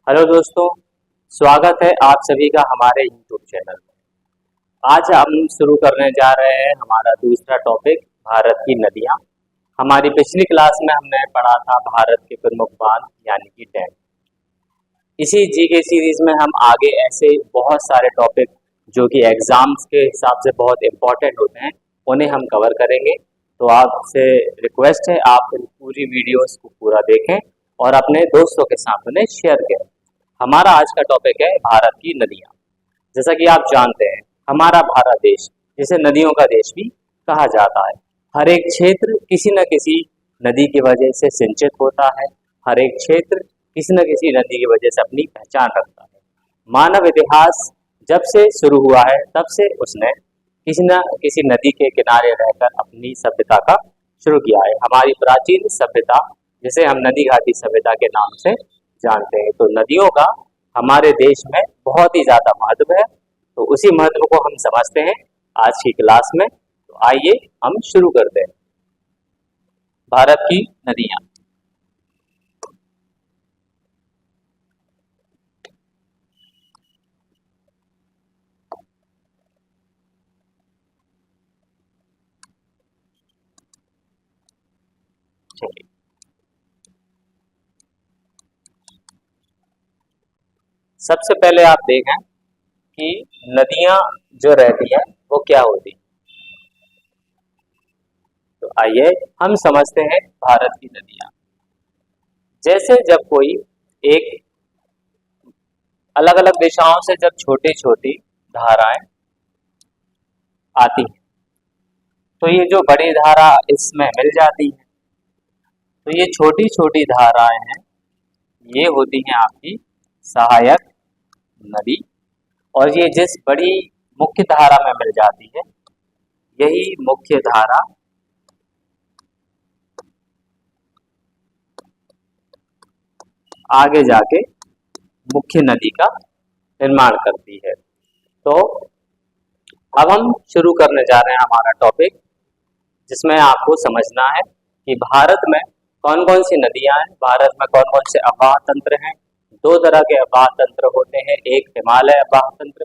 Hello दोस्तों, स्वागत है आप सभी का हमारे YouTube चैनल में। आज हम शुरू करने जा रहे हैं हमारा दूसरा टॉपिक, भारत की नदियाँ। हमारी पिछली क्लास में हमने पढ़ा था भारत के प्रमुख बांध यानी कि डैम। इसी जीके सीरीज में हम आगे ऐसे बहुत सारे टॉपिक जो कि एग्जाम्स के हिसाब से बहुत इम्पोर्टेंट होते हैं उन्हें हम कवर करेंगे। तो आपसे रिक्वेस्ट है आप पूरी वीडियोस को पूरा देखें और अपने दोस्तों के साथ उन्हें शेयर करें। हमारा आज का टॉपिक है भारत की नदियाँ। जैसा कि आप जानते हैं हमारा भारत देश जिसे नदियों का देश भी कहा जाता है। हर एक क्षेत्र किसी न किसी नदी की वजह से सिंचित होता है। हर एक क्षेत्र किसी न किसी नदी की वजह से अपनी पहचान रखता है। मानव इतिहास जब से शुरू हुआ है तब से उसने किसी न किसी नदी के किनारे रहकर अपनी सभ्यता का शुरू किया है। हमारी प्राचीन सभ्यता जिसे हम नदी घाटी सभ्यता के नाम से जानते हैं, तो नदियों का हमारे देश में बहुत ही ज़्यादा महत्व है। तो उसी महत्व को हम समझते हैं आज की क्लास में। तो आइए हम शुरू करते हैं। भारत की नदियाँ। चलिए, सबसे पहले आप देखें कि नदियाँ जो रहती हैं वो क्या होती हैं। तो आइए हम समझते हैं भारत की नदियाँ। जैसे जब कोई एक अलग अलग दिशाओं से जब छोटी छोटी धाराएं आती हैं तो ये जो बड़ी धारा इसमें मिल जाती है। तो ये छोटी छोटी धाराएं हैं, ये होती हैं आपकी सहायक नदी। और ये जिस बड़ी मुख्य धारा में मिल जाती है यही मुख्य धारा आगे जाके मुख्य नदी का निर्माण करती है। तो अब हम शुरू करने जा रहे हैं हमारा टॉपिक, जिसमें आपको समझना है कि भारत में कौन कौन सी नदियां हैं, भारत में कौन कौन से अववाह तंत्र हैं। दो तरह के अववाह तंत्र होते हैं, एक हिमालय अववाह तंत्र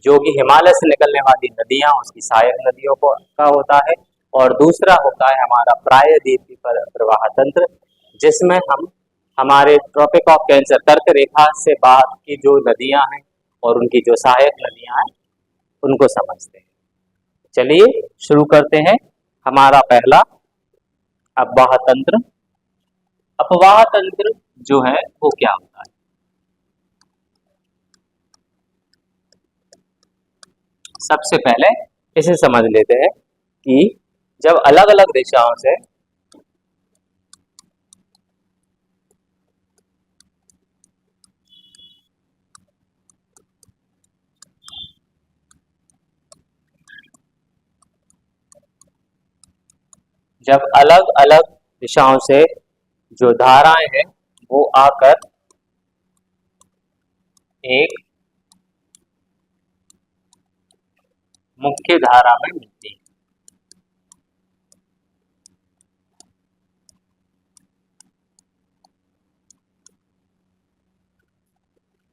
जो कि हिमालय से निकलने वाली नदियां उसकी सहायक नदियों को का होता है, और दूसरा होता है हमारा प्रायद्वीपीय प्रवाह तंत्र, जिसमें हम हमारे ट्रॉपिक ऑफ कैंसर कर्क रेखा से बाहर की जो नदियां हैं और उनकी जो सहायक नदियां हैं उनको समझते हैं। चलिए शुरू करते हैं। हमारा पहला अपवाह तंत्र। अपवाह तंत्र जो है वो क्या होता है, सबसे पहले इसे समझ लेते हैं कि जब अलग अलग दिशाओं से जब अलग अलग दिशाओं से जो धाराएं हैं वो आकर एक मुख्य धारा में मिलती है।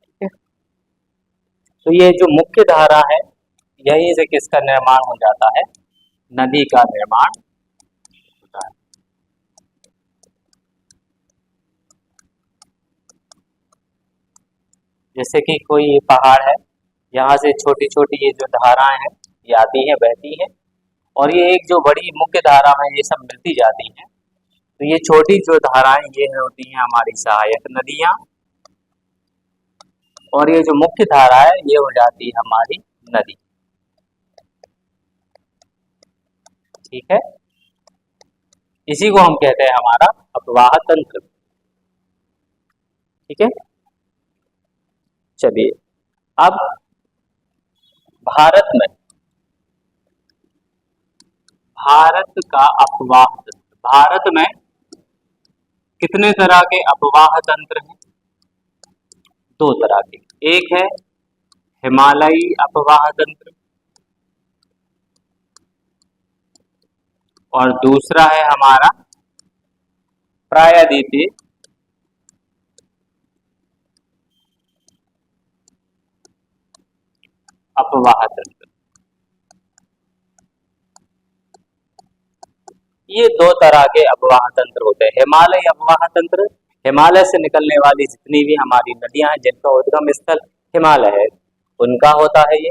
ठीक है? तो ये जो मुख्य धारा है यहीं से किसका निर्माण हो जाता है, नदी का निर्माण होता है। जैसे कि कोई ये पहाड़ है, यहाँ से छोटी छोटी ये जो धाराएं हैं ये आती हैं बहती हैं, और ये एक जो बड़ी मुख्य धारा में ये सब मिलती जाती हैं। तो ये छोटी जो धाराएं ये होती हैं हमारी सहायक नदियां, और ये जो मुख्य धारा है ये हो जाती है हमारी नदी। ठीक है, इसी को हम कहते हैं हमारा अपवाह तंत्र। ठीक है, चलिए अब भारत में भारत का अपवाह तंत्र, भारत में कितने तरह के अपवाह तंत्र हैं, दो तरह के। एक है हिमालयी अपवाह तंत्र और दूसरा है हमारा प्रायद्वीपीय अपवाह तंत्र। ये दो तरह के अपवाह तंत्र होते हैं। हिमालय अपवाह तंत्र, हिमालय से निकलने वाली जितनी भी हमारी नदियां हैं जिनका उद्गम स्थल हिमालय है उनका होता है ये।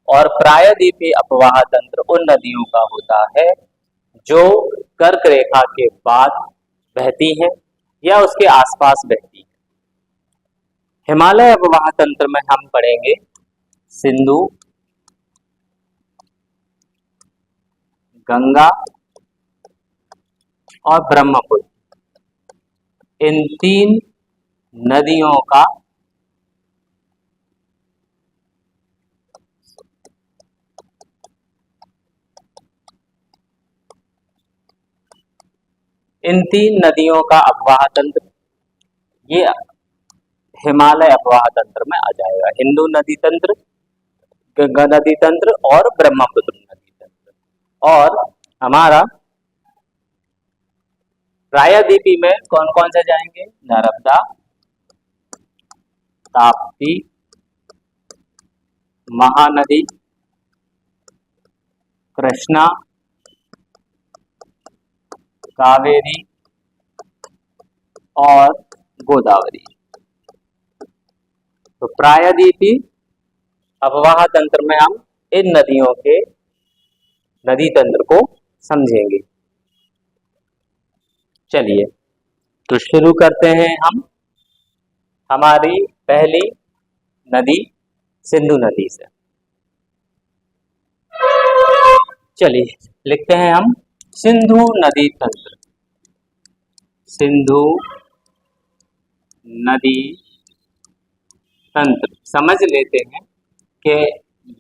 और प्रायद्वीपीय अपवाह तंत्र उन नदियों का होता है जो कर्क रेखा के बाद बहती है या उसके आसपास बहती है। हिमालय अपवाह तंत्र में हम पढ़ेंगे सिंधु, गंगा और ब्रह्मपुत्र, इन तीन नदियों का अपवाह तंत्र ये हिमालय अपवाह तंत्र में आ जाएगा। हिंदू नदी तंत्र, गंगा नदी तंत्र और ब्रह्मपुत्र नदी तंत्र। और हमारा प्रायद्वीपी में कौन कौन से जाएंगे? नर्मदा, ताप्ती, महानदी, कृष्णा, कावेरी और गोदावरी। तो प्रायद्वीपी अपवाह तंत्र में हम इन नदियों के नदी तंत्र को समझेंगे। चलिए तो शुरू करते हैं हम हमारी पहली नदी सिंधु नदी से। चलिए लिखते हैं हम सिंधु नदी तंत्र। सिंधु नदी तंत्र समझ लेते हैं कि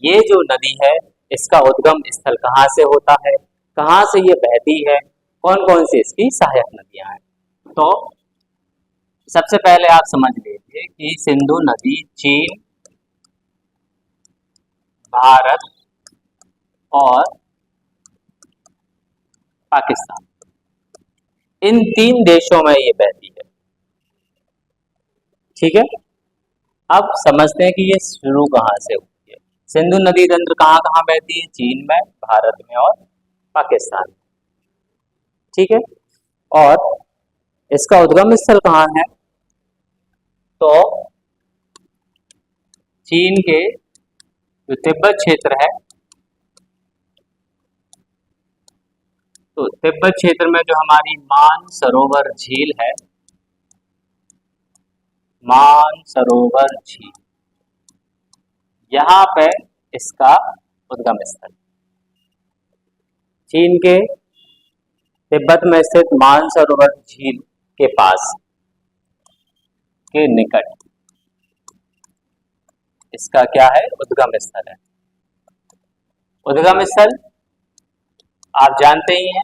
ये जो नदी है इसका उद्गम स्थल कहाँ से होता है, कहाँ से ये बहती है, कौन कौन सी इसकी सहायक नदियां हैं। तो सबसे पहले आप समझ लीजिए कि सिंधु नदी चीन, भारत और पाकिस्तान, इन तीन देशों में ये बहती है। ठीक है, अब समझते हैं कि ये शुरू कहाँ से होती है। सिंधु नदी तंत्र कहाँ कहाँ बहती है? चीन में, भारत में और पाकिस्तान में। ठीक है, और इसका उद्गम स्थल कहाँ है? तो चीन के जो तिब्बत क्षेत्र है, तो तिब्बत क्षेत्र में जो हमारी मानसरोवर झील है, मानसरोवर झील, यहाँ पे इसका उद्गम स्थल। चीन के तिब्बत में स्थित मानसरोवर झील के पास के निकट इसका क्या है? उद्गम स्थल है। उद्गम स्थल आप जानते ही हैं,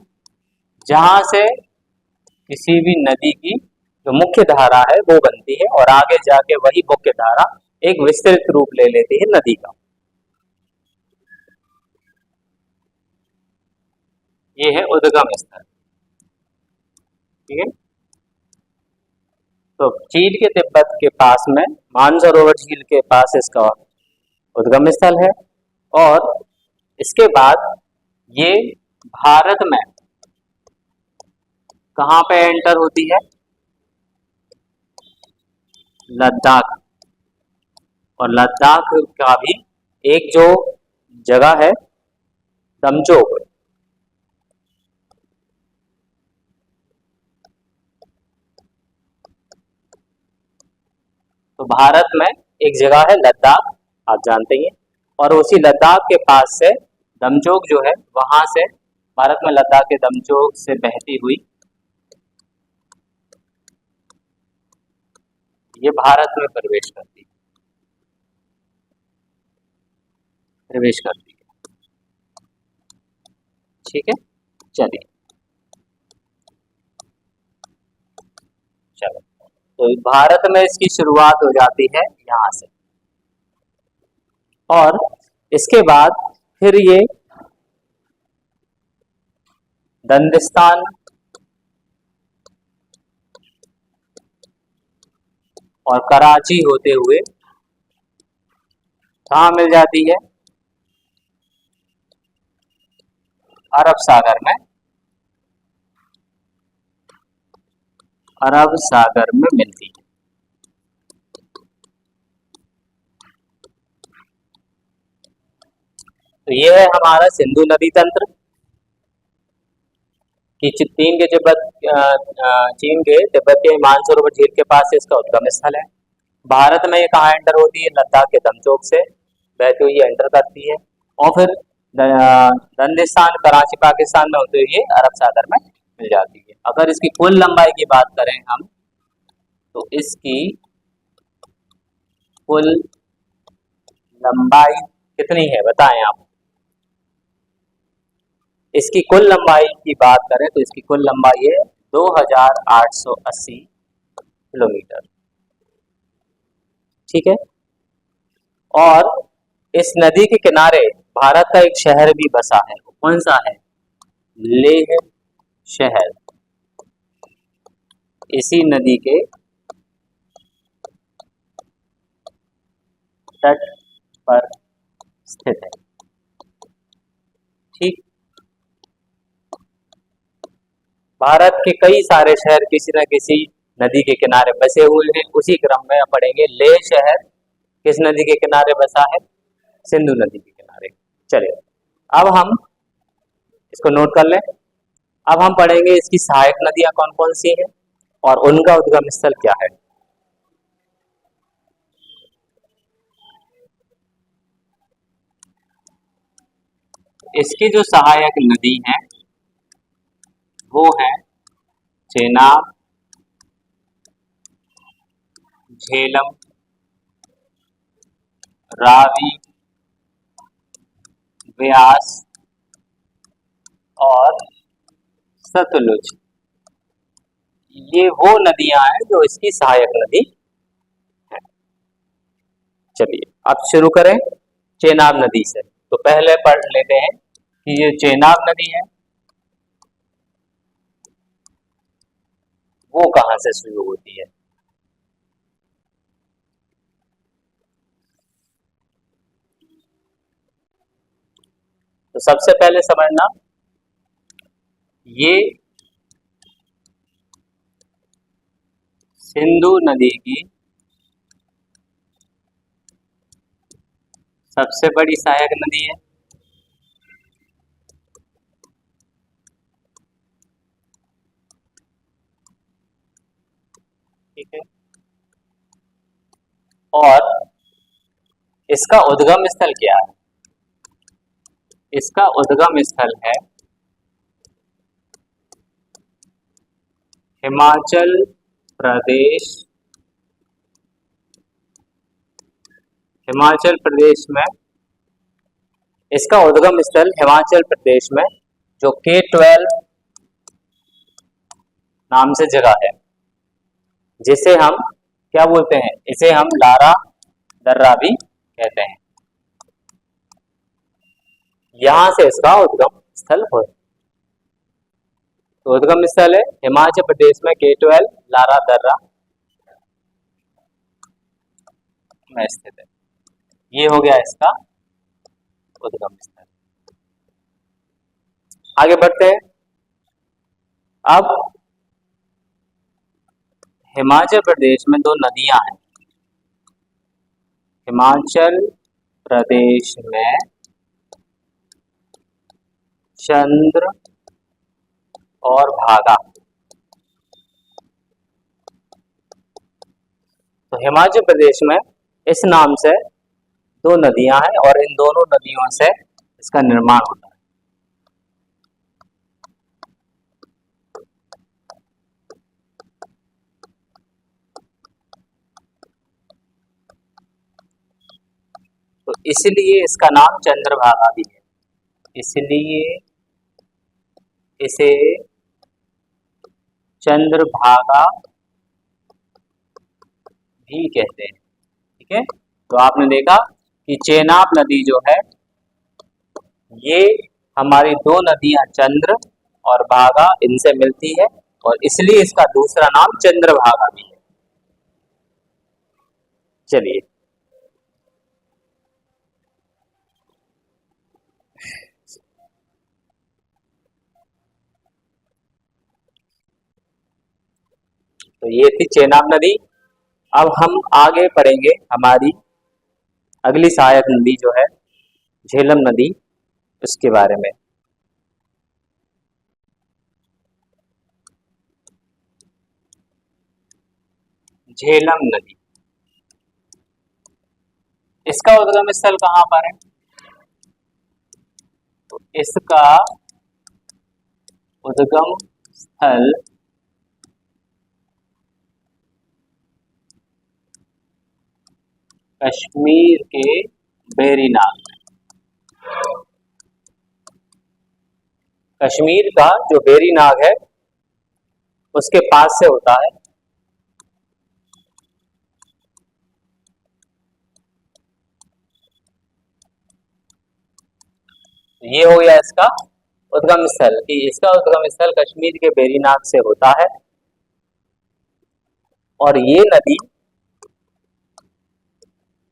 जहां से किसी भी नदी की जो मुख्य धारा है वो बनती है और आगे जाके वही मुख्य धारा एक विस्तृत रूप ले लेती है नदी का। ये है उद्गम स्थल। ठीक है, तो चीन के तिब्बत के पास में मानसरोवर झील के पास इसका उद्गम स्थल है। और इसके बाद ये भारत में कहाँ पे एंटर होती है? लद्दाख। और लद्दाख का भी एक जो जगह है दमचोक, तो भारत में एक जगह है लद्दाख, आप जानते हैं। और उसी लद्दाख के पास से दमचोक जो है, वहां से भारत में लद्दाख के दमचोक से बहती हुई ये भारत में प्रवेश करती है। ठीक है, चलिए चलो, तो भारत में इसकी शुरुआत हो जाती है यहाँ से। और इसके बाद फिर ये दंडिस्तान और कराची होते हुए कहाँ मिल जाती है? अरब सागर में, अरब सागर में मिलती है। तो ये है हमारा सिंधु नदी तंत्र कि चीन के तिब्बत के मानसरोवर झील के पास इसका उद्गम स्थल है। भारत में ये कहाँ एंटर होती है? लद्दाख के दमचोक से बहती हुई एंटर करती है और फिर दंडिस्तान कराची पाकिस्तान में होते हुए अरब सागर में मिल जाती है। अगर इसकी कुल लंबाई की बात करें हम, तो इसकी कुल लंबाई कितनी है बताएं आप? इसकी कुल लंबाई की बात करें तो इसकी कुल लंबाई है 2880 किलोमीटर। ठीक है। और इस नदी के किनारे भारत का एक शहर भी बसा है। कौन सा है? लेह शहर इसी नदी के तट पर स्थित है। ठीक। भारत के कई सारे शहर किसी न किसी नदी के किनारे बसे हुए हैं। उसी क्रम में पढ़ेंगे लेह शहर किस नदी के किनारे बसा है? सिंधु नदी के किनारे। चलिए अब हम इसको नोट कर लें। अब हम पढ़ेंगे इसकी सहायक नदियां कौन कौन सी हैं और उनका उद्गम स्थल क्या है। इसकी जो सहायक नदी है वो है चेनाब, झेलम, रावी, व्यास और सतलुज। ये वो नदियां हैं जो इसकी सहायक नदी है। चलिए अब शुरू करें चेनाब नदी से। तो पहले पढ़ लेते हैं कि ये चेनाब नदी है वो कहां से शुरू होती है। तो सबसे पहले समझना, ये सिंधु नदी की सबसे बड़ी सहायक नदी है। ठीक है। और इसका उद्गम स्थल क्या है? इसका उद्गम स्थल है हिमाचल प्रदेश। हिमाचल प्रदेश में इसका उद्गम स्थल हिमाचल प्रदेश में जो K12 नाम से जगह है, जिसे हम क्या बोलते हैं? इसे हम लारा दर्रा भी कहते हैं। यहां से इसका उद्गम स्थल हो। तो उद्गम स्थल है हिमाचल प्रदेश में K12 लारा दर्रा में स्थित है। ये हो गया इसका उद्गम स्थल। आगे बढ़ते हैं। अब हिमाचल प्रदेश में दो नदियां हैं। हिमाचल प्रदेश में चंद्र और भागा। तो हिमाचल प्रदेश में इस नाम से दो नदियां हैं और इन दोनों नदियों से इसका निर्माण होता है। तो इसलिए इसका नाम चंद्रभागा भी है। इसलिए इसे चंद्रभागा भी कहते हैं। ठीक है। तो आपने देखा कि चेनाब नदी जो है ये हमारी दो नदियां चंद्र और भागा इनसे मिलती है और इसलिए इसका दूसरा नाम चंद्रभागा भी है। चलिए तो ये थी चेनाब नदी। अब हम आगे पढ़ेंगे हमारी अगली सहायक नदी जो है झेलम नदी, उसके बारे में। झेलम नदी, इसका उद्गम स्थल कहाँ पर है? तो इसका उद्गम स्थल कश्मीर के वेरीनाग में। कश्मीर का जो वेरीनाग है उसके पास से होता है। ये हो गया इसका उद्गम स्थल, कि इसका उद्गम स्थल कश्मीर के वेरीनाग से होता है। और ये नदी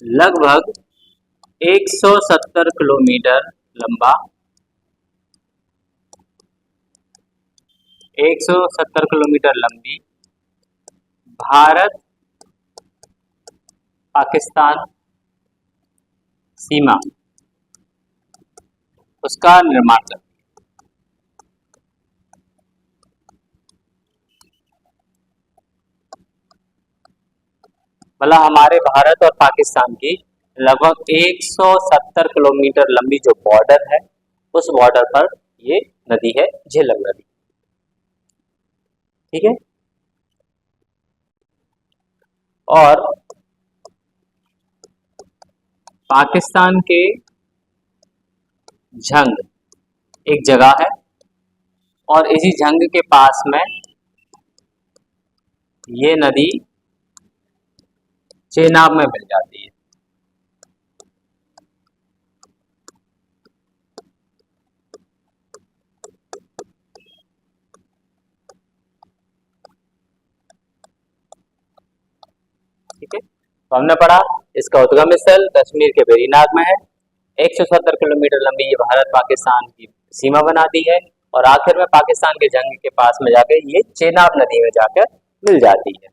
लगभग 170 किलोमीटर लंबा, 170 किलोमीटर लंबी भारत पाकिस्तान सीमा, उसका निर्माण करती है। मतलब हमारे भारत और पाकिस्तान की लगभग 170 किलोमीटर लंबी जो बॉर्डर है, उस बॉर्डर पर ये नदी है झेलम नदी। ठीक है। और पाकिस्तान के झंग एक जगह है, और इसी झंग के पास में ये नदी चेनाब में मिल जाती है। ठीक है। तो हमने पढ़ा इसका उद्गम स्थल कश्मीर के वेरीनाग में है, 170 किलोमीटर लंबी ये भारत पाकिस्तान की सीमा बनाती है, और आखिर में पाकिस्तान के जंग के पास में जाकर ये चेनाब नदी में जाकर मिल जाती है।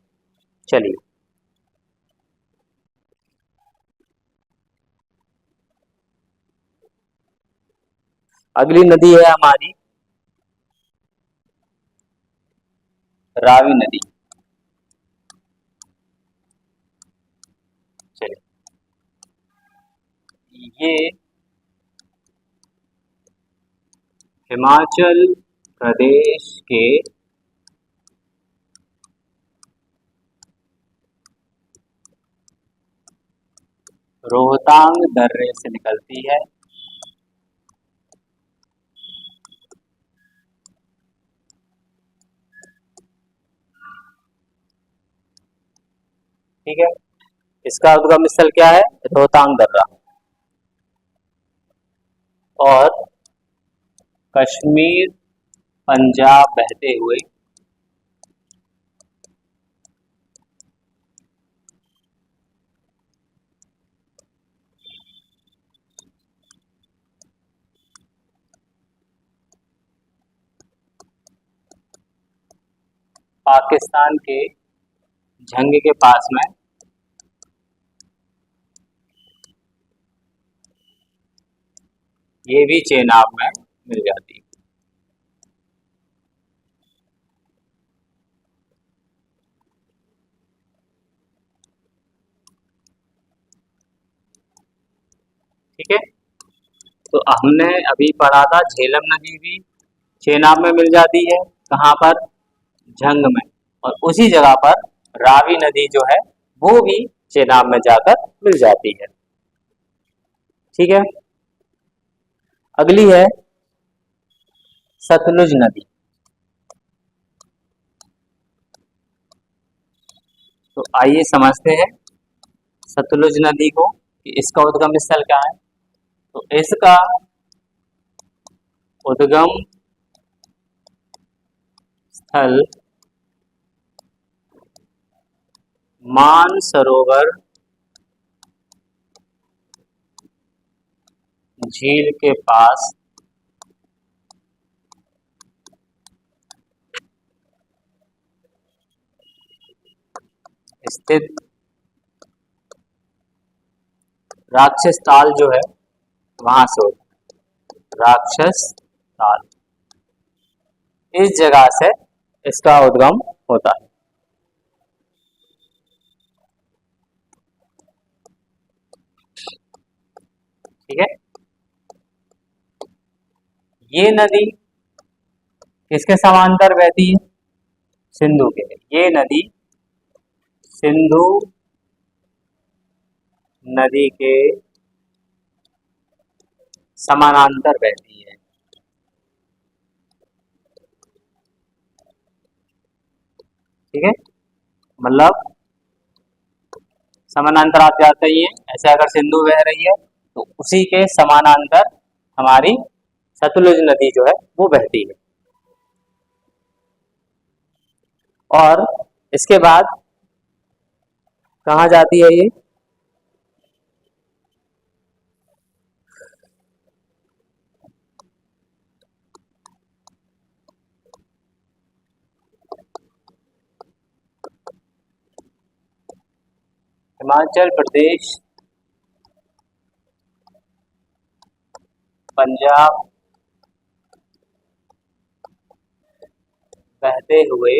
चलिए, अगली नदी है हमारी रावी नदी। चलिए, ये हिमाचल प्रदेश के रोहतांग दर्रे से निकलती है। ठीक है। इसका उद्गम स्थल क्या है? रोहतांग दर्रा। और कश्मीर पंजाब बहते हुए पाकिस्तान के जंग के पास में ये भी चेनाब में मिल जाती है। ठीक है। तो हमने अभी पढ़ा था झेलम नदी भी चेनाब में मिल जाती है, कहाँ पर? जंग में। और उसी जगह पर रावी नदी जो है वो भी चेनाब में जाकर मिल जाती है। ठीक है। अगली है सतलुज नदी। तो आइए समझते हैं सतलुज नदी को, कि इसका उद्गम स्थल क्या है। तो इसका उद्गम स्थल मानसरोवर झील के पास स्थित राक्षस ताल जो है वहां से होता है। राक्षस ताल, इस जगह से इसका उद्गम होता है। ठीक है, ये नदी किसके समांतर बहती है? सिंधु के। ये नदी सिंधु नदी के समानांतर बहती है। ठीक है, मतलब समानांतर आप जाते ही हैं, ऐसे अगर सिंधु बह रही है तो उसी के समानांतर हमारी सतलुज नदी जो है वो बहती है। और इसके बाद कहाँ जाती है ये? हिमाचल प्रदेश, पंजाब बहते हुए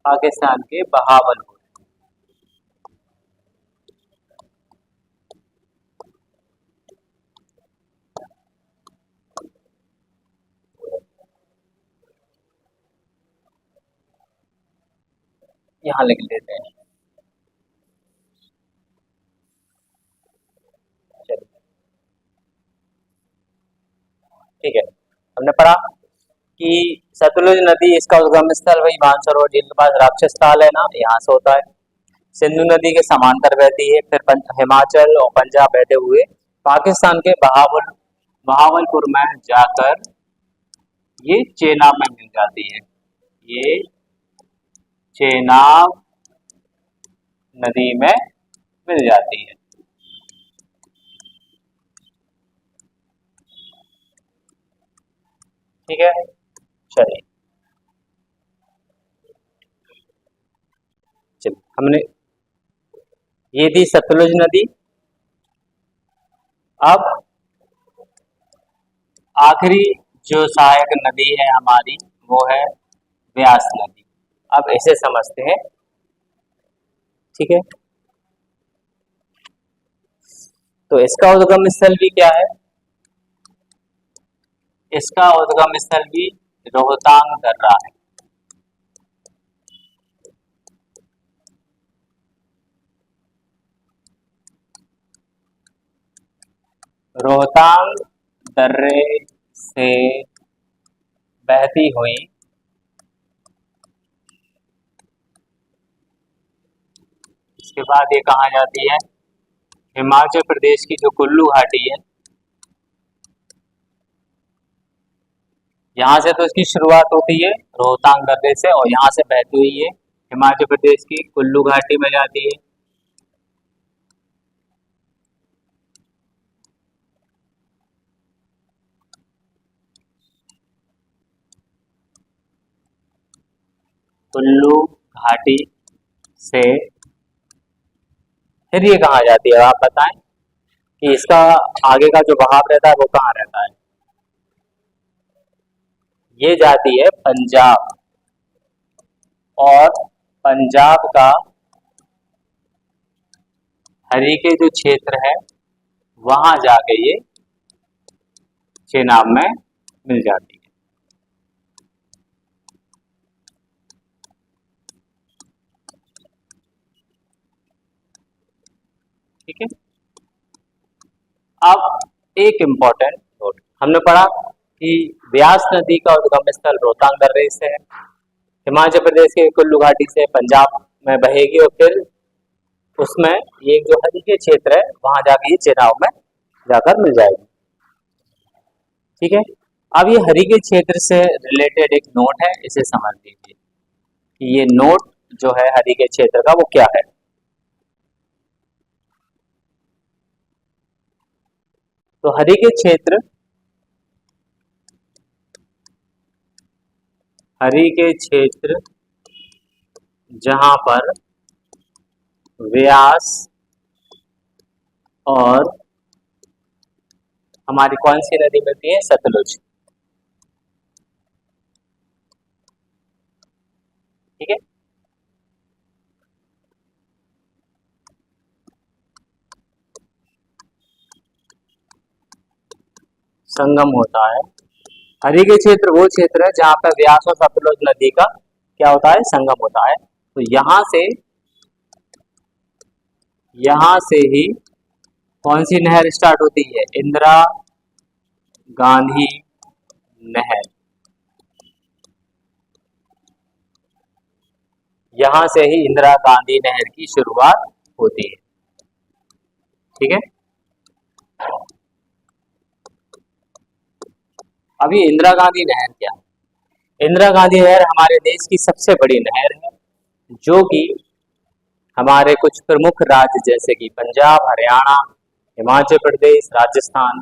पाकिस्तान के बहावलपुर, यहाँ लिख लेते हैं। चलिए, ठीक है, हमने पढ़ा कि सतलुज नदी, इसका उद्गम स्थल वही मानसरोवर झील के पास राक्षस ताल है ना, यहाँ से होता है। सिंधु नदी के समांतर बहती है, फिर हिमाचल और पंजाब बहते हुए पाकिस्तान के बहावलपुर में जाकर ये चेनाब में मिल जाती है। ये चेनाब नदी में मिल जाती है। ठीक है, चलिए, हमने ये थी सतलुज नदी। अब आखिरी जो सहायक नदी है हमारी वो है व्यास नदी। अब इसे समझते हैं। ठीक है, तो इसका उद्गम स्थल भी क्या है? इसका उद्गम स्थल भी रोहतांग दर्रा है। रोहतांग दर्रे से बहती हुई इसके बाद ये कहाँ जाती है? हिमाचल प्रदेश की जो कुल्लू घाटी है, यहाँ से तो इसकी शुरुआत होती है रोहतांग दर्रे से, और यहाँ से बहती हुई है हिमाचल प्रदेश की कुल्लू घाटी में जाती है। कुल्लू घाटी से फिर ये कहाँ जाती है? आप बताएं कि इसका आगे का जो बहाव रहता है वो कहाँ रहता है? ये जाती है पंजाब, और पंजाब का हरीके जो क्षेत्र है वहां जाके ये चेनाब में मिल जाती है। ठीक है, अब एक इम्पोर्टेंट नोट, हमने पढ़ा कि व्यास नदी का उद्गम स्थल रोहतांग दर्रे से है, हिमाचल प्रदेश के कुल्लू घाटी से पंजाब में बहेगी, और फिर उसमें ये जो हरीके क्षेत्र है वहां जाके ये चेनाब में जाकर मिल जाएगी। ठीक है, अब ये हरीके क्षेत्र से रिलेटेड एक नोट है, इसे समझ लीजिए कि ये नोट जो है हरीके क्षेत्र का वो क्या है। तो हरीके क्षेत्र हरि के क्षेत्र जहां पर व्यास और हमारी कौन सी नदी मिलती है? सतलुज। ठीक है, संगम होता है। हरि के क्षेत्र वो क्षेत्र है जहां पर व्यास और सतलुज नदी का क्या होता है? संगम होता है। तो यहां से ही कौन सी नहर स्टार्ट होती है? इंदिरा गांधी नहर। यहां से ही इंदिरा गांधी नहर की शुरुआत होती है। ठीक है, अभी इंदिरा गांधी नहर क्या है? इंदिरा गांधी नहर हमारे देश की सबसे बड़ी नहर है, जो कि हमारे कुछ प्रमुख राज्य जैसे कि पंजाब, हरियाणा, हिमाचल प्रदेश, राजस्थान,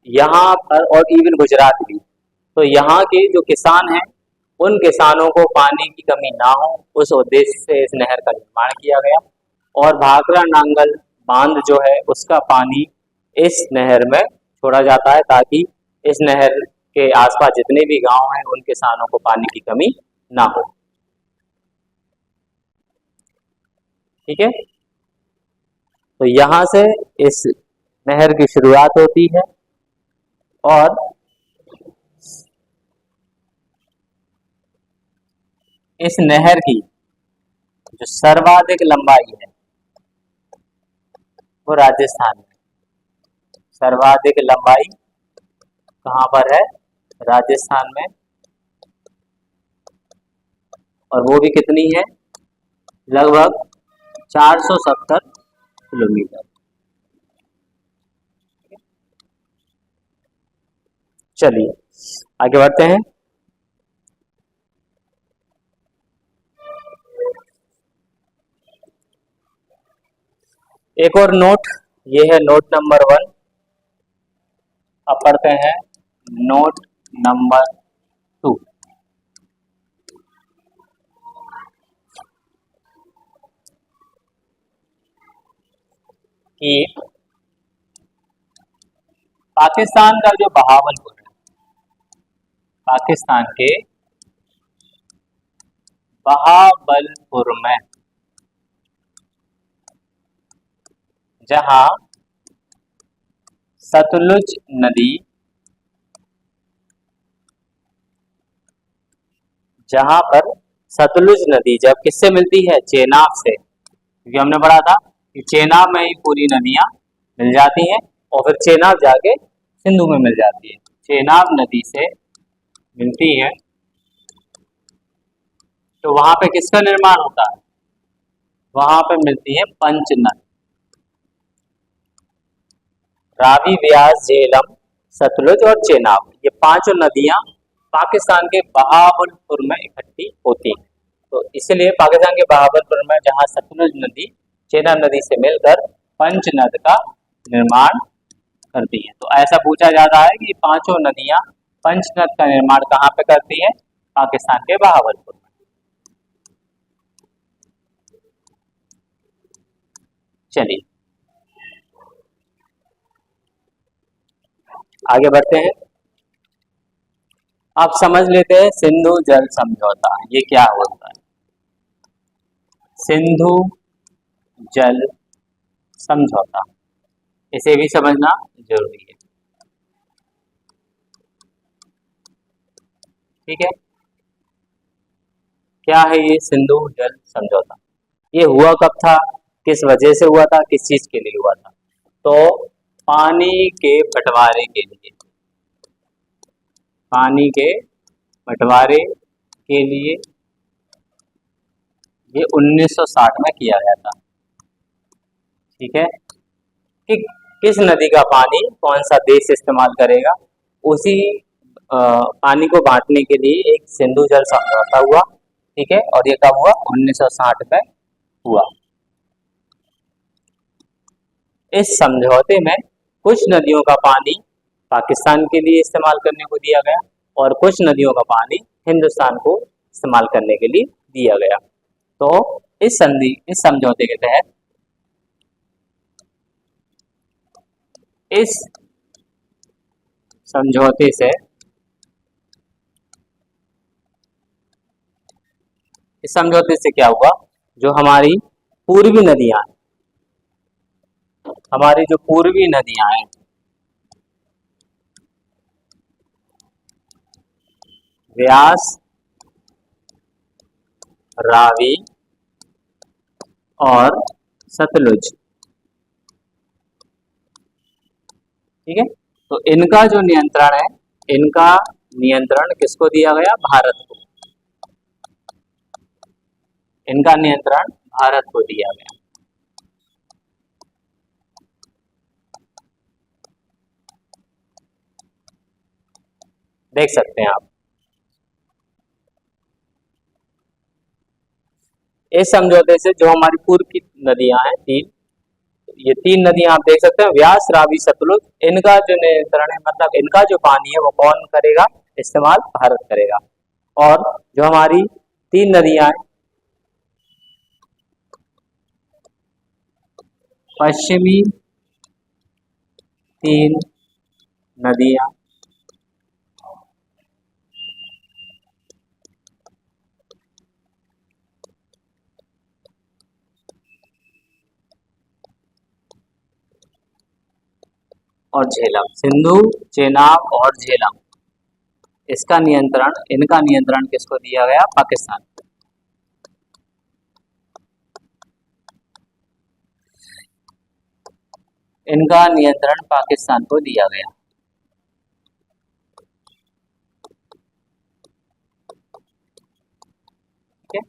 यहाँ पर और इवन गुजरात भी, तो यहाँ के जो किसान हैं उन किसानों को पानी की कमी ना हो, उस उद्देश्य से इस नहर का निर्माण किया गया। और भाखड़ा नांगल बांध जो है उसका पानी इस नहर में छोड़ा जाता है, ताकि इस नहर के आसपास जितने भी गांव हैं उन किसानों को पानी की कमी ना हो। ठीक है, तो यहाँ से इस नहर की शुरुआत होती है और इस नहर की जो सर्वाधिक लंबाई है वो राजस्थान में। सर्वाधिक लंबाई कहाँ पर है? राजस्थान में। और वो भी कितनी है? लगभग 470 किलोमीटर। चलिए आगे बढ़ते हैं। एक और नोट, ये है नोट नंबर 1। अब पढ़ते हैं नोट नंबर 2। कि पाकिस्तान का जो बहावलपुर है, पाकिस्तान के बहावलपुर में जहां सतलुज नदी, जहां पर सतलुज नदी जब किससे मिलती है? चेनाब से। क्योंकि हमने पढ़ा था कि चेनाब में ही पूरी नदियां मिल जाती हैं और फिर चेनाब जाके सिंधु में मिल जाती है। चेनाब नदी से मिलती है, तो वहां पे किसका निर्माण होता है? वहां पे मिलती है पंचनद। रावी, व्यास, झेलम, सतलुज और चेनाब, ये पांचों नदियां पाकिस्तान के बहावलपुर में इकट्ठी होती हैं। तो इसलिए पाकिस्तान के बहावलपुर में जहां सतलुज नदी चेनाब नदी से मिलकर पंचनद का निर्माण करती है। तो ऐसा पूछा जाता है कि पांचों नदियां पंचनद का निर्माण कहाँ पे करती है? पाकिस्तान के बहावलपुर में। चलिए आगे बढ़ते हैं। आप समझ लेते हैं सिंधु जल समझौता ये क्या होता है। सिंधु जल समझौता, इसे भी समझना जरूरी है। ठीक है, क्या है ये सिंधु जल समझौता? ये हुआ कब था? किस वजह से हुआ था? किस चीज के लिए हुआ था? तो पानी के बंटवारे के लिए, पानी के बंटवारे के लिए ये 1960 में किया गया था। ठीक है, कि किस नदी का पानी कौन सा देश इस्तेमाल करेगा, उसी पानी को बांटने के लिए एक सिंधु जल समझौता हुआ। ठीक है, और ये कब हुआ? 1960 में हुआ। इस समझौते में कुछ नदियों का पानी पाकिस्तान के लिए इस्तेमाल करने को दिया गया और कुछ नदियों का पानी हिंदुस्तान को इस्तेमाल करने के लिए दिया गया। तो इस समझौते के तहत इस समझौते से क्या हुआ, जो हमारी पूर्वी नदियां हैं, हमारी जो पूर्वी नदियां हैं, व्यास, रावी और सतलुज, ठीक है, तो इनका जो नियंत्रण है, इनका नियंत्रण किसको दिया गया? भारत को। इनका नियंत्रण भारत को दिया गया। देख सकते हैं आप, इस समझौते से जो हमारी पूर्व की नदियां हैं ये तीन नदियां आप देख सकते हैं, व्यास, रावी, सतलुज, इनका जो नियंत्रण है, मतलब इनका जो पानी है वो कौन करेगा? इस्तेमाल भारत करेगा। और जो हमारी तीन नदियां हैं, पश्चिमी तीन नदियां, और झेलम, सिंधु, चेनाब और झेलम, इनका नियंत्रण किसको दिया गया? पाकिस्तान। इनका नियंत्रण पाकिस्तान को दिया गया। ठीक है,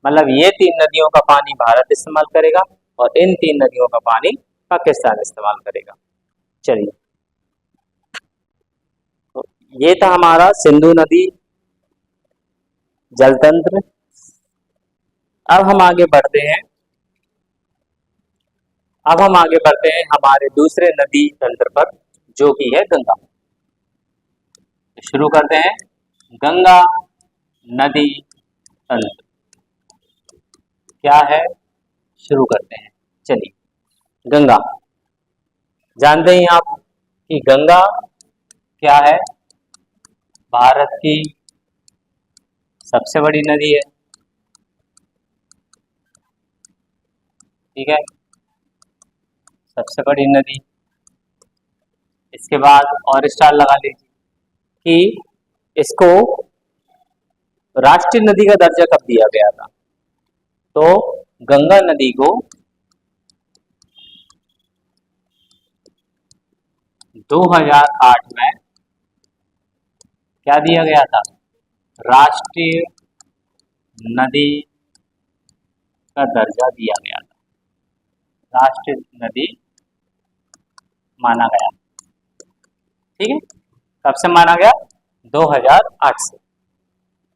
मतलब ये तीन नदियों का पानी भारत इस्तेमाल करेगा और इन तीन नदियों का पानी पाकिस्तान इस्तेमाल करेगा। चलिए, तो ये था हमारा सिंधु नदी जलतंत्र। अब हम आगे बढ़ते हैं हमारे दूसरे नदी तंत्र पर, जो कि है गंगा। शुरू करते हैं गंगा नदी तंत्र क्या है, शुरू करते हैं। चलिए, गंगा, जानते हैं आप कि गंगा क्या है? भारत की सबसे बड़ी नदी है, ठीक है, सबसे बड़ी नदी। इसके बाद और स्टार लगा लीजिए कि इसको राष्ट्रीय नदी का दर्जा कब दिया गया था? तो गंगा नदी को 2008 में क्या दिया गया था? राष्ट्रीय नदी का दर्जा दिया गया था, राष्ट्रीय नदी माना गया, ठीक है। कब से माना गया? 2008 से।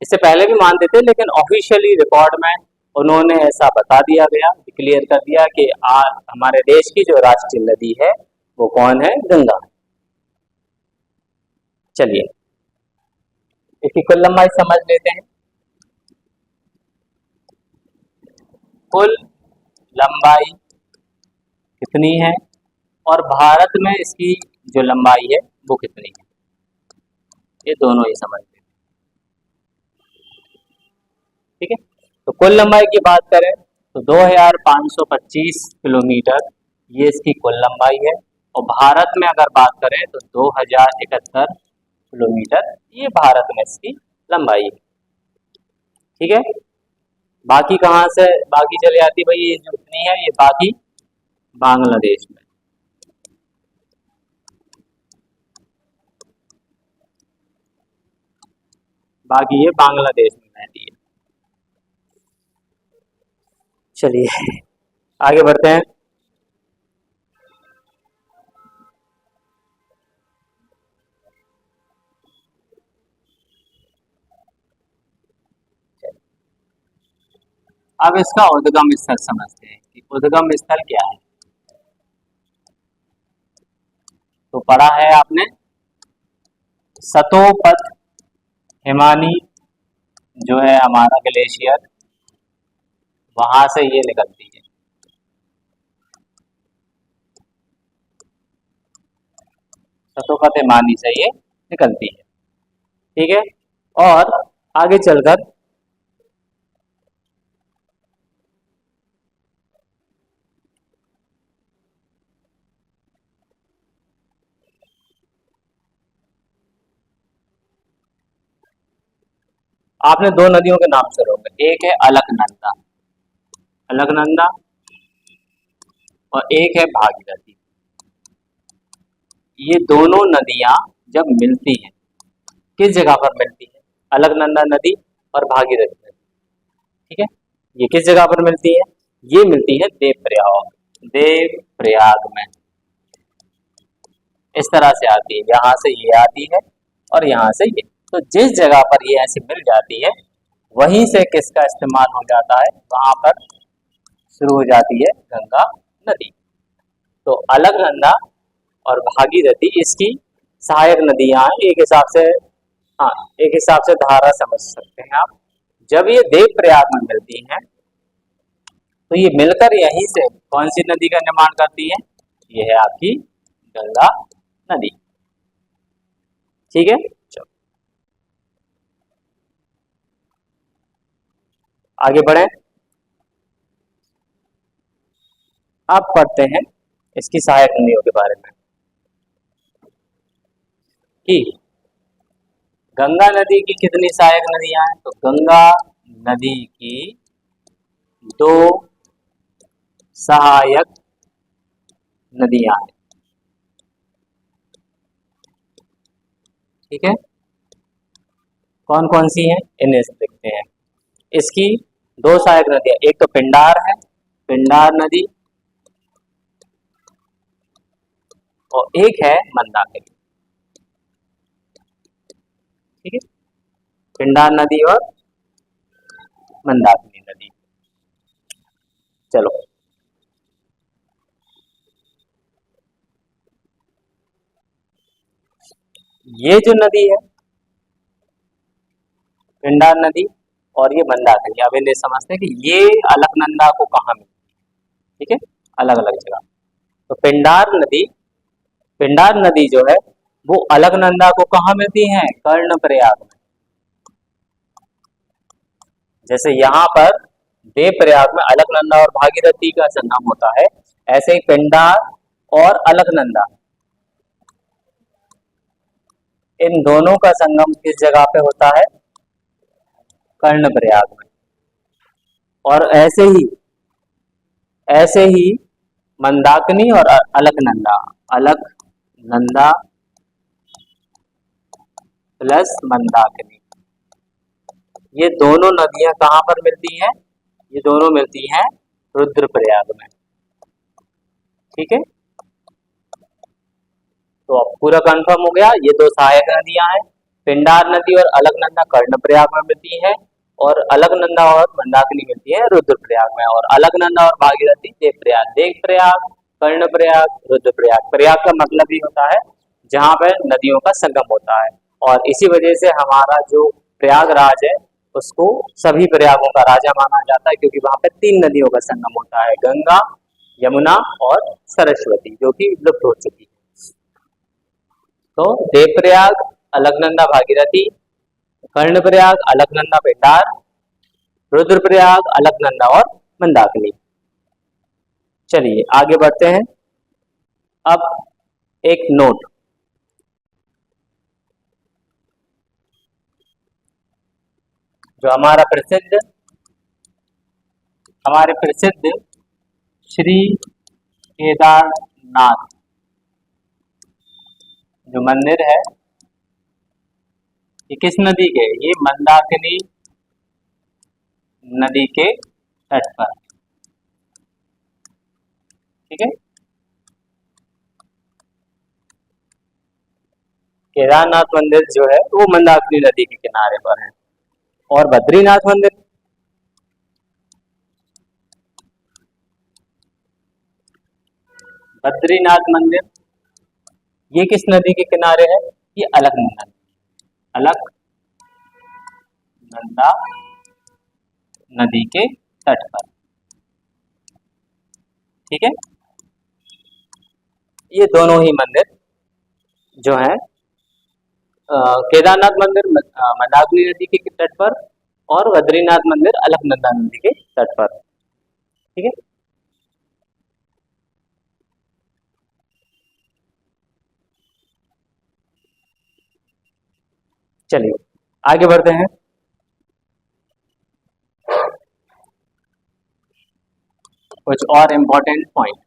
इससे पहले भी मानते थे, लेकिन ऑफिशियली रिकॉर्ड में उन्होंने ऐसा बता दिया गया, डिक्लेयर कर दिया कि हमारे देश की जो राष्ट्रीय नदी है वो कौन है? गंगा। चलिए, इसकी कुल लंबाई समझ लेते हैं। कुल लंबाई कितनी है और भारत में इसकी जो लंबाई है वो कितनी है, ये दोनों ही समझ लेते हैं, ठीक है। तो कुल लंबाई की बात करें तो 2525 किलोमीटर ये इसकी कुल लंबाई है, और भारत में अगर बात करें तो 2071 किलोमीटर ये भारत में इसकी लंबाई है, ठीक है। बाकी कहाँ से बाकी चली आती भाई? ये जो इतनी है ये बाकी बांग्लादेश में, बाकी ये बांग्लादेश में रहती है। चलिए आगे बढ़ते हैं। अब इसका उद्गम स्थल समझते हैं कि उद्गम स्थल क्या है। तो पढ़ा है आपने, सतोपथ, हिमानी, जो है हमारा ग्लेशियर, वहां से ये निकलती है। सतोफत मानी से ये निकलती है। ठीक है। और आगे चलकर आपने दो नदियों के नाम सुने होंगे, एक है अलकनंदा, अलकनंदा, और एक है भागीरथी। ये दोनों नदियां जब मिलती हैं, किस जगह पर मिलती है? अलकनंदा नदी और भागीरथी नदी। ठीक है। ये किस जगह पर मिलती है? ये मिलती है देवप्रयाग, देवप्रयाग में। इस तरह से आती है, यहाँ से ये आती है और यहाँ से ये। तो जिस जगह पर ये ऐसे मिल जाती है, वहीं से किसका इस्तेमाल हो जाता है? वहां पर शुरू हो जाती है गंगा नदी। तो अलकनंदा और भागीरथी इसकी सहायक नदियां हैं एक हिसाब से। हाँ, एक हिसाब से धारा समझ सकते हैं आप। जब ये देवप्रयाग में मिलती हैं, तो ये मिलकर यहीं से कौन सी नदी का निर्माण करती है? ये है आपकी गंगा नदी। ठीक है, चलो आगे बढ़े। अब पढ़ते हैं इसकी सहायक नदियों के बारे में कि गंगा नदी की कितनी सहायक नदियां हैं। तो गंगा नदी की दो सहायक नदियां हैं। ठीक है, कौन कौन सी हैं इन्हें देखते हैं। इसकी दो सहायक नदियां, एक तो पिंडार है, पिंडार नदी, और एक है मंदाकिनी। ठीक है, पिंडार नदी और मंदाकिनी नदी। चलो ये जो नदी है पिंडार नदी और ये मंदाकिनी, अब इन्हें समझते हैं कि ये अलकनंदा को कहाँ मिलती है। ठीक है, अलग अलग जगह। तो पिंडार नदी जो है वो अलकनंदा को कहाँ मिलती है? कर्णप्रयाग में। जैसे यहाँ पर देवप्रयाग में अलकनंदा और भागीरथी का संगम होता है, ऐसे ही पिंडार और अलकनंदा, इन दोनों का संगम किस जगह पे होता है? कर्णप्रयाग में। और ऐसे ही मंदाकिनी और अलकनंदा, अलकनंदा प्लस मंदाकिनी, ये दोनों नदियां कहाँ पर मिलती हैं? ये दोनों मिलती हैं रुद्रप्रयाग में। ठीक है, तो अब पूरा कंफर्म हो गया। ये दो सहायक नदियां हैं, पिंडार नदी और अलकनंदा कर्णप्रयाग में मिलती है, और अलकनंदा और मंदाकिनी मिलती है रुद्रप्रयाग में, और अलकनंदा और भागीरथी देवप्रयाग। देवप्रयाग, कर्णप्रयाग, रुद्रप्रयाग। प्रयाग का मतलब ही होता है जहाँ पर नदियों का संगम होता है, और इसी वजह से हमारा जो प्रयागराज है उसको सभी प्रयागों का राजा माना जाता है, क्योंकि वहां पे तीन नदियों का संगम होता है, गंगा, यमुना और सरस्वती, जो कि लुप्त हो चुकी है। तो देवप्रयाग, अलकनंदा, भागीरथी, कर्णप्रयाग, अलकनंदा, पिंडार, रुद्रप्रयाग, अलकनंदा और मंदाकिनी। चलिए आगे बढ़ते हैं। अब एक नोट, जो हमारे प्रसिद्ध श्री केदारनाथ जो मंदिर है, ये किस नदी के? ये मंदाकिनी नदी के तट पर। ठीक है, केदारनाथ मंदिर जो है वो मंदाकिनी नदी के किनारे पर है। और बद्रीनाथ मंदिर, बद्रीनाथ मंदिर ये किस नदी के किनारे है? ये अलकनंदा, अलकनंदा गंगा नदी के तट पर। ठीक है, ये दोनों ही मंदिर जो है केदारनाथ मंदिर मंदाकिनी नदी के तट पर और बद्रीनाथ मंदिर अलकनंदा नदी के तट पर। ठीक है, चलिए आगे बढ़ते हैं। कुछ और इम्पोर्टेंट पॉइंट।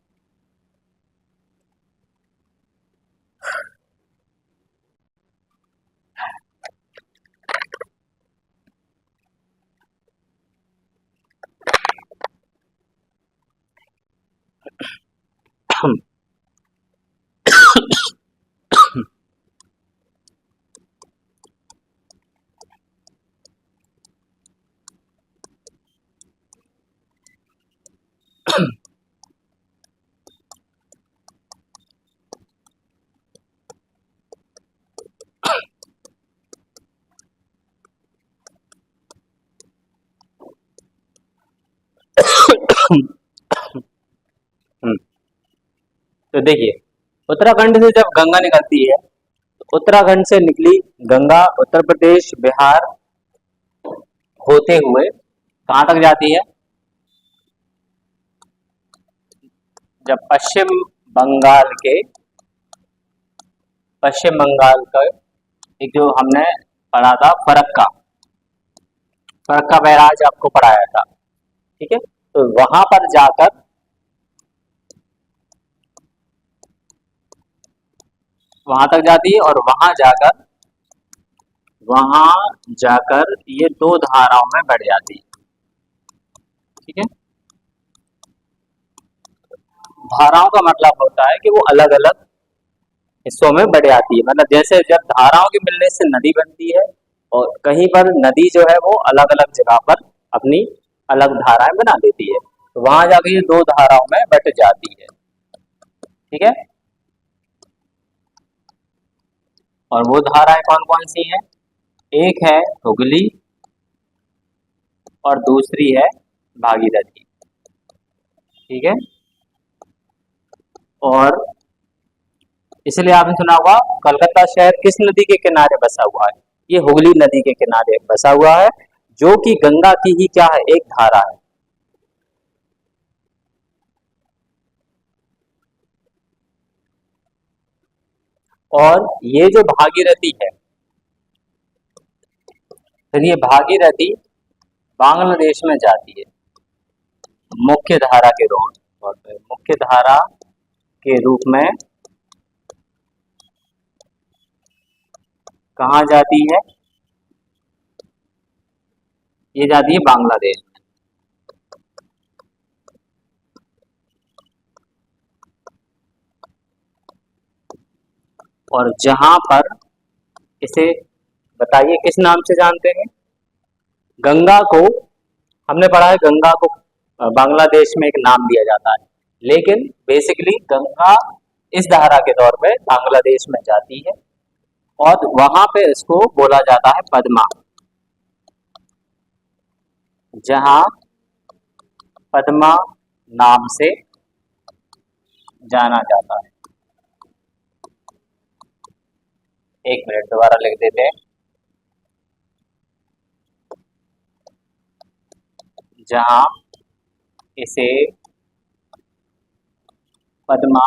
तो देखिए, उत्तराखंड से जब गंगा निकलती है तो उत्तराखंड से निकली गंगा उत्तर प्रदेश बिहार होते हुए कहाँ तक जाती है? जब पश्चिम बंगाल का एक जो हमने पढ़ा था फरक्का बैराज आपको पढ़ाया था। ठीक है, तो वहां पर जाकर वहां तक जाती है और वहां जाकर ये दो धाराओं में बढ़ जाती है। ठीक है, धाराओं का मतलब होता है कि वो अलग अलग हिस्सों में बढ़ जाती है। मतलब जैसे जब धाराओं के मिलने से नदी बनती है और कहीं पर नदी जो है वो अलग अलग जगह पर अपनी अलग धाराएं बना देती है, तो वहां जाकर ये दो धाराओं में बट जाती है। ठीक है, और वो धाराएं कौन कौन सी हैं? एक है हुगली और दूसरी है भागीरथी। ठीक है, और इसलिए आपने सुना होगा कलकत्ता शहर किस नदी के किनारे बसा हुआ है? ये हुगली नदी के किनारे बसा हुआ है, जो कि गंगा की ही क्या है? एक धारा है। और ये जो भागीरथी है, फिर ये भागीरथी बांग्लादेश में जाती है मुख्य धारा के तौर पर, मुख्य धारा के रूप में कहाँ जाती है? ये जाती है बांग्लादेश में। और जहां पर इसे बताइए किस नाम से जानते हैं? गंगा को हमने पढ़ा है, गंगा को बांग्लादेश में एक नाम दिया जाता है, लेकिन बेसिकली गंगा इस धारा के तौर पे बांग्लादेश में जाती है और वहां पे इसको बोला जाता है पद्मा, जहां पद्मा नाम से जाना जाता है। एक मिनट दोबारा लिख देते हैं, जहां इसे पद्मा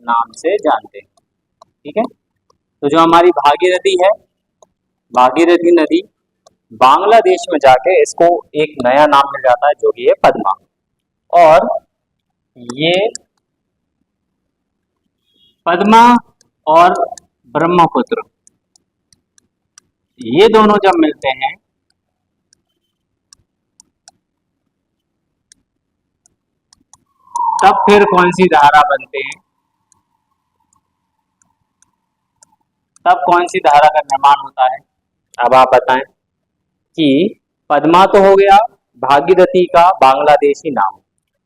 नाम से जानते हैं। ठीक है, तो जो हमारी भागीरथी है, भागीरथी नदी बांग्लादेश में जाके इसको एक नया नाम मिल जाता है जो कि है पद्मा। और ये पद्मा और ब्रह्मपुत्र ये दोनों जब मिलते हैं तब फिर कौन सी धारा बनते हैं? तब कौन सी धारा का निर्माण होता है? अब आप बताएं कि पद्मा तो हो गया भागीरथी का बांग्लादेशी नाम,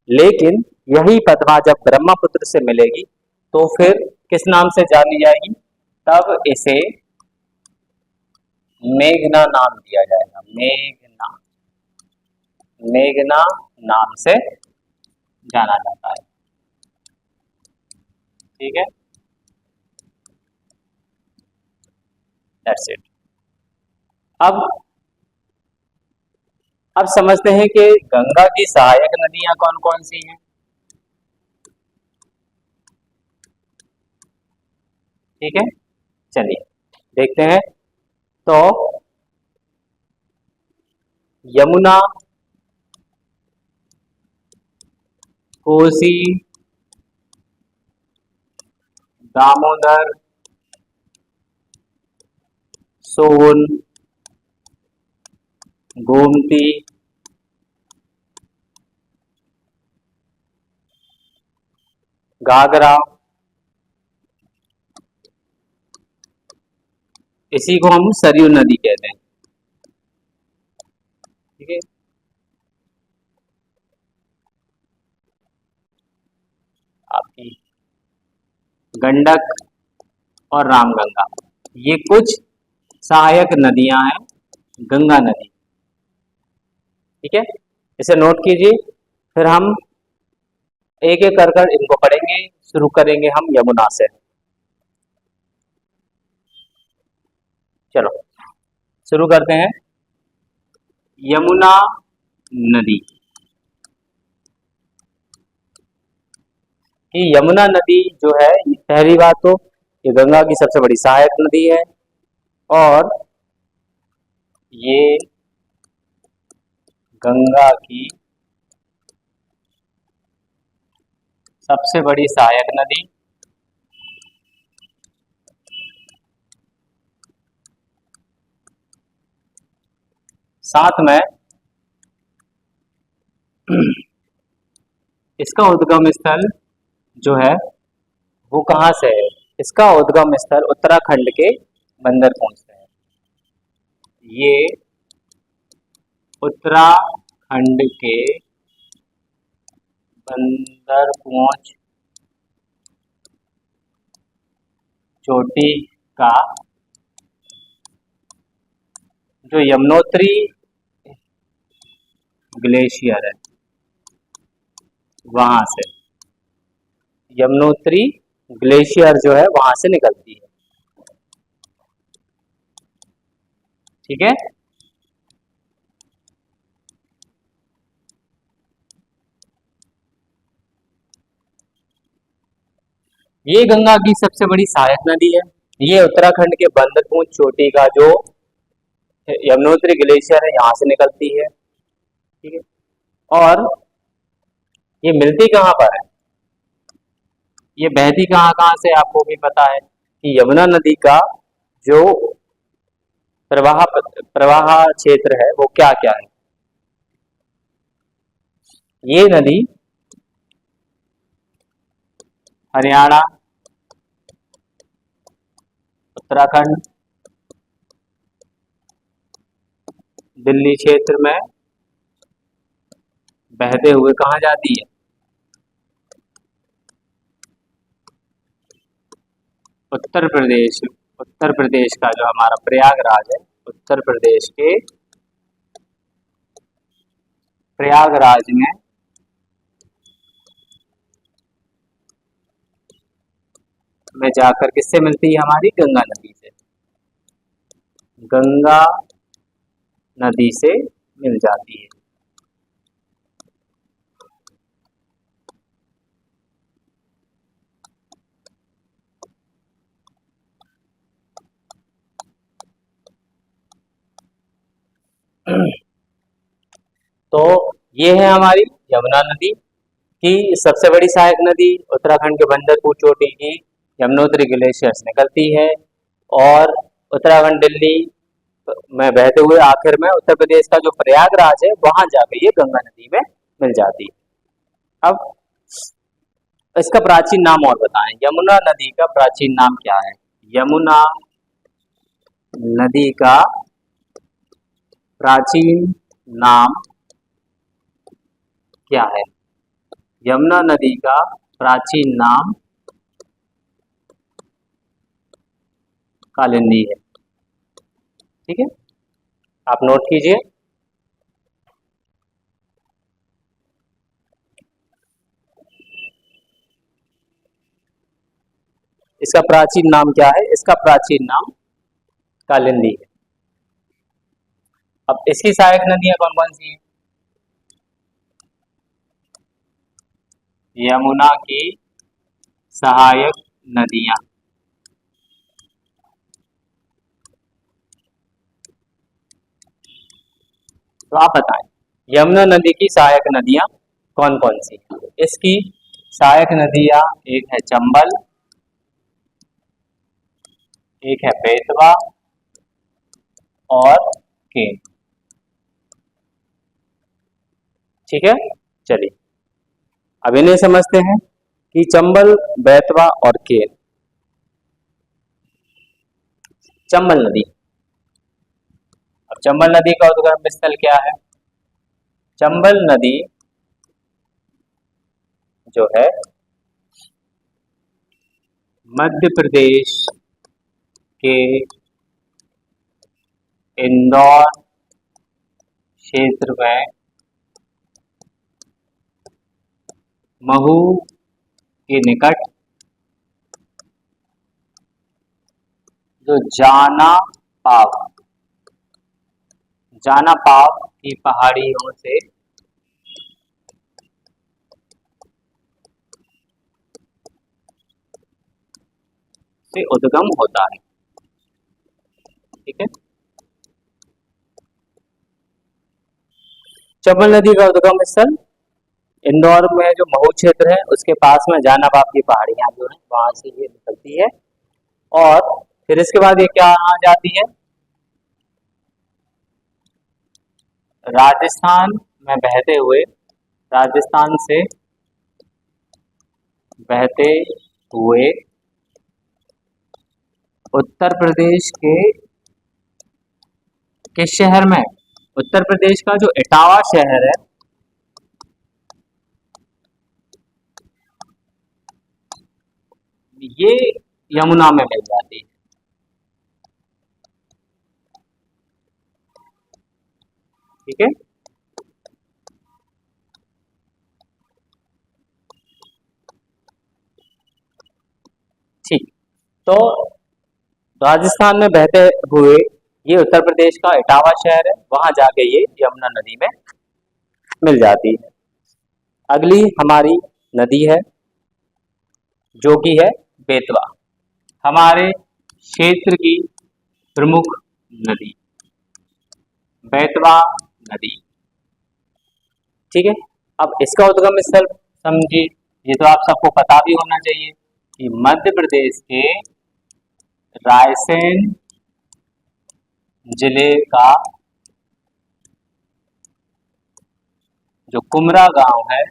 लेकिन यही पद्मा जब ब्रह्मपुत्र से मिलेगी तो फिर किस नाम से जानी जाएगी? तब इसे मेघना नाम दिया जाएगा, मेघना, मेघना नाम से जाना जाता है। ठीक है, दैट्स इट। अब समझते हैं कि गंगा की सहायक नदियां कौन कौन सी हैं। ठीक है, चलिए देखते हैं। तो यमुना, कोसी, दामोदर, सोन, गोमती, घाघरा, इसी को हम सरयू नदी कहते हैं। ठीक है, आपकी गंडक और रामगंगा, ये कुछ सहायक नदियां हैं गंगा नदी। ठीक है, इसे नोट कीजिए, फिर हम एक एक कर कर इनको पढ़ेंगे। शुरू करेंगे हम यमुना से। चलो शुरू करते हैं। यमुना नदी, कि यमुना नदी जो है, पहली बात तो ये गंगा की सबसे बड़ी सहायक नदी है, और ये गंगा की सबसे बड़ी सहायक नदी, साथ में इसका उद्गम स्थल जो है वो कहाँ से है। इसका उद्गम स्थल उत्तराखंड के बंदरपुर से है। ये उत्तराखंड के बंदरपुर चोटी का जो यमुनोत्री ग्लेशियर है, वहां से यमुनोत्री ग्लेशियर जो है वहां से निकलती है। ठीक है, ये गंगा की सबसे बड़ी सहायक नदी है। ये उत्तराखंड के बंदरपुर चोटी का जो यमुनोत्री ग्लेशियर है यहाँ से निकलती है। ठीक है, और ये मिलती कहाँ पर है, ये बहती कहाँ कहाँ से, आपको भी पता है कि यमुना नदी का जो प्रवाह क्षेत्र है वो क्या क्या है। ये नदी हरियाणा, उत्तराखंड, दिल्ली क्षेत्र में बहते हुए कहाँ जाती है, उत्तर प्रदेश। उत्तर प्रदेश का जो हमारा प्रयागराज है, उत्तर प्रदेश के प्रयागराज में जाकर किससे मिलती है, हमारी गंगा नदी से। गंगा नदी से मिल जाती है। तो ये है हमारी यमुना नदी की सबसे बड़ी सहायक नदी, उत्तराखंड के बंदरपुर चोटी की यमुनोत्री ग्लेशियर से निकलती है, और उत्तराखंड दिल्ली में बहते हुए आखिर में उत्तर प्रदेश का जो प्रयागराज है वहां जाकर ये गंगा नदी में मिल जाती है। अब इसका प्राचीन नाम और बताएं, यमुना नदी का प्राचीन नाम क्या है। यमुना नदी का प्राचीन नाम क्या है। यमुना नदी का प्राचीन नाम कालिंदी है। ठीक है, आप नोट कीजिए। इसका प्राचीन नाम क्या है? इसका प्राचीन नाम कालिंदी है। अब इसकी सहायक नदियां कौन कौन सी हैं? यमुना की सहायक नदियां। तो आप बताएं, यमुना नदी की सहायक नदियां कौन कौन सी हैं? इसकी सहायक नदियां एक है चंबल, एक है बेतवा और केन। ठीक है, चलिए अब इन्हें समझते हैं कि चंबल, बेतवा और केन। चंबल नदी, अब चंबल नदी का उद्गम स्थल क्या है? चंबल नदी जो है मध्य प्रदेश के इंदौर क्षेत्र में महू के निकट जो जाना पाव की पहाड़ियों से उद्गम होता है। ठीक है, चंबल नदी का उद्गम स्थल इंदौर में जो महू क्षेत्र है उसके पास में जाना पाव की पहाड़ियां जो है वहां से ये निकलती है। और फिर इसके बाद ये क्या आ जाती है? राजस्थान में बहते हुए, राजस्थान से बहते हुए उत्तर प्रदेश के किस शहर में? उत्तर प्रदेश का जो इटावा शहर है, ये यमुना में मिल जाती है। ठीक है, ठीक। तो राजस्थान में बहते हुए ये उत्तर प्रदेश का इटावा शहर है, वहां जाके ये यमुना नदी में मिल जाती है। अगली हमारी नदी है जो कि है बेतवा, हमारे क्षेत्र की प्रमुख नदी बेतवा नदी। ठीक है, अब इसका उद्गम स्थल समझिए। ये तो आप सबको पता भी होना चाहिए कि मध्य प्रदेश के रायसेन जिले का जो कुमरा गांव है,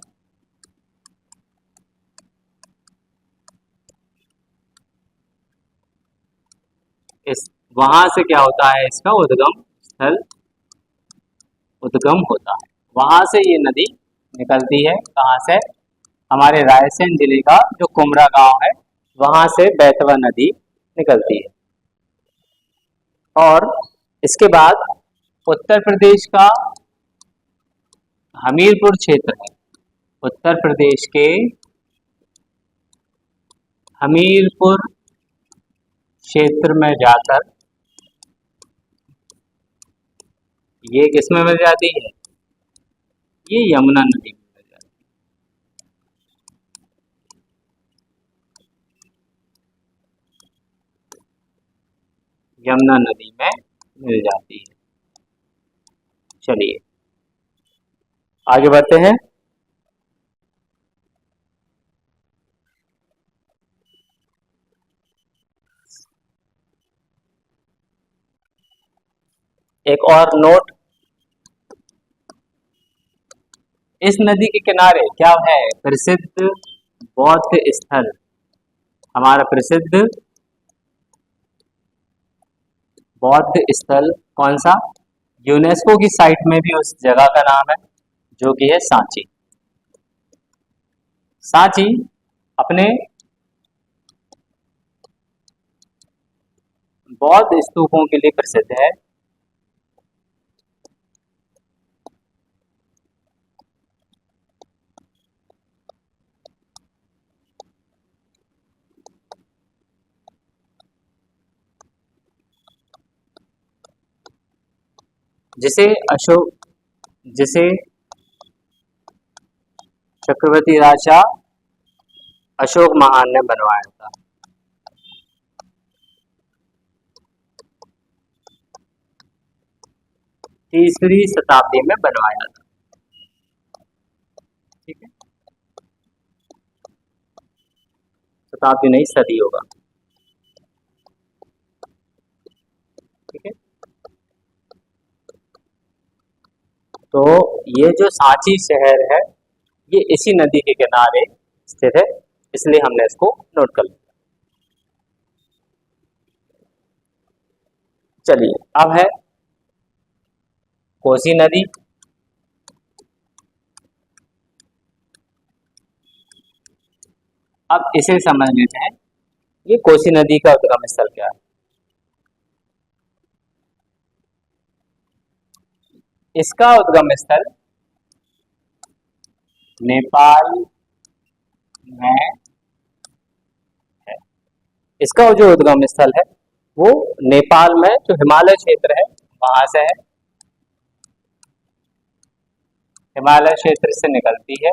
इस वहां से क्या होता है? इसका उद्गम स्थल उद्गम होता है। वहां से ये नदी निकलती है। कहाँ से? हमारे रायसेन जिले का जो कुमरा गांव है वहां से बेतवा नदी निकलती है। और इसके बाद उत्तर प्रदेश का हमीरपुर क्षेत्र है, उत्तर प्रदेश के हमीरपुर क्षेत्र में जाकर ये किसमें मिल जाती है? ये यमुना नदी में मिल जाती है। यमुना नदी में मिल जाती है। चलिए आगे बढ़ते हैं। एक और नोट, इस नदी के किनारे क्या है? प्रसिद्ध बौद्ध स्थल। हमारा प्रसिद्ध बौद्ध स्थल कौन सा? यूनेस्को की साइट में भी उस जगह का नाम है जो कि है सांची। सांची अपने बौद्ध स्तूपों के लिए प्रसिद्ध है। जिसे चक्रवर्ती राजा अशोक महान ने बनवाया था। तीसरी शताब्दी में बनवाया था। ठीक है, शताब्दी नहीं, सदी होगा। ठीक है, तो ये जो सांची शहर है ये इसी नदी के किनारे स्थित है, इसलिए हमने इसको नोट कर लिया। चलिए, अब है कोसी नदी। अब इसे समझ लेते हैं, ये कोसी नदी का उद्गम स्थल क्या है। इसका उद्गम स्थल नेपाल में है। इसका जो उद्गम स्थल है वो नेपाल में जो हिमालय क्षेत्र है वहां से है। हिमालय क्षेत्र से निकलती है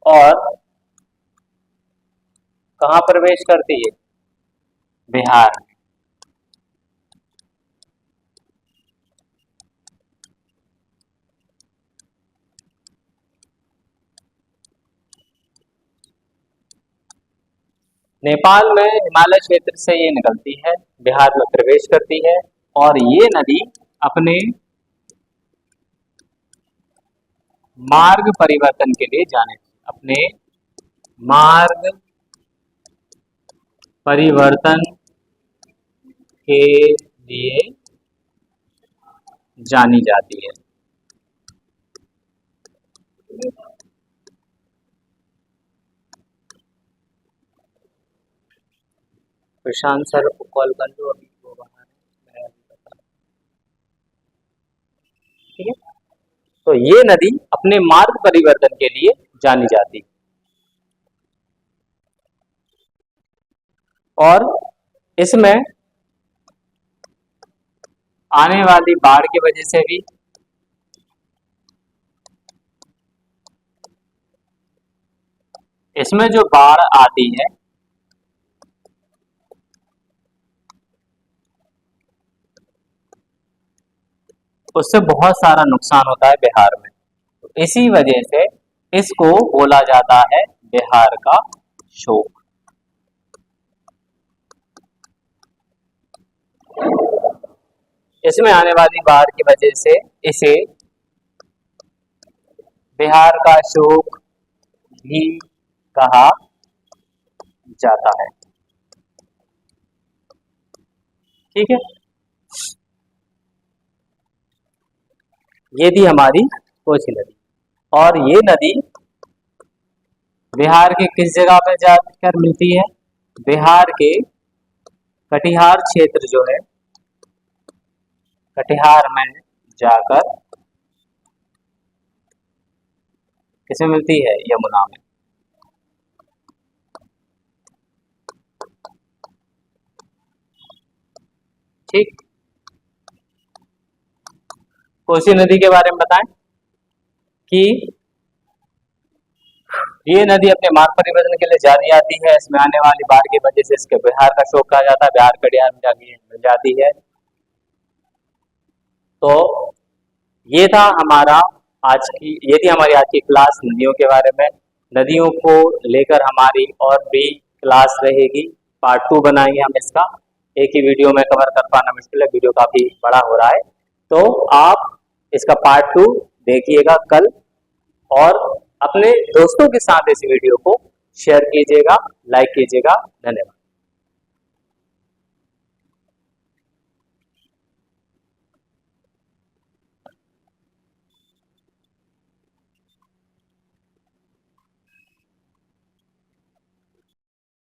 और कहाँ प्रवेश करती है? बिहार में। नेपाल में हिमालय क्षेत्र से ये निकलती है, बिहार में प्रवेश करती है और ये नदी अपने मार्ग परिवर्तन के लिए जाने, अपने मार्ग परिवर्तन के लिए जानी जाती है। प्रशांत सर को कॉल कर लो, अभी वो बाहर है। ठीक है, तो ये नदी अपने मार्ग परिवर्तन के लिए जानी जाती है और इसमें आने वाली बाढ़ की वजह से भी इसमें जो बाढ़ आती है उससे बहुत सारा नुकसान होता है बिहार में। तो इसी वजह से इसको बोला जाता है बिहार का शोक। इसमें आने वाली बाढ़ की वजह से इसे बिहार का शोक भी कहा जाता है। ठीक है, ये थी हमारी कोसी नदी। और ये नदी बिहार के किस जगह पे जाकर मिलती है? बिहार के कटिहार क्षेत्र जो है, कटिहार में जाकर किसमें मिलती है? यमुना में। ठीक, कोसी नदी के बारे में बताएं कि ये नदी अपने मार्ग परिवर्तन के लिए जानी जाती है। इसमें आने वाली बाढ़ की वजह से इसके बिहार का शोक कहा जाता है, बिहार कटिहार में जाके मिल जाती है। तो ये था हमारा ये थी हमारी आज की क्लास नदियों के बारे में। नदियों को लेकर हमारी और भी क्लास रहेगी, पार्ट 2 बनाएंगे हम इसका। एक ही वीडियो में कवर कर पाना मुश्किल है, वीडियो काफी बड़ा हो रहा है, तो आप इसका पार्ट 2 देखिएगा कल और अपने दोस्तों के साथ इस वीडियो को शेयर कीजिएगा, लाइक कीजिएगा। धन्यवाद।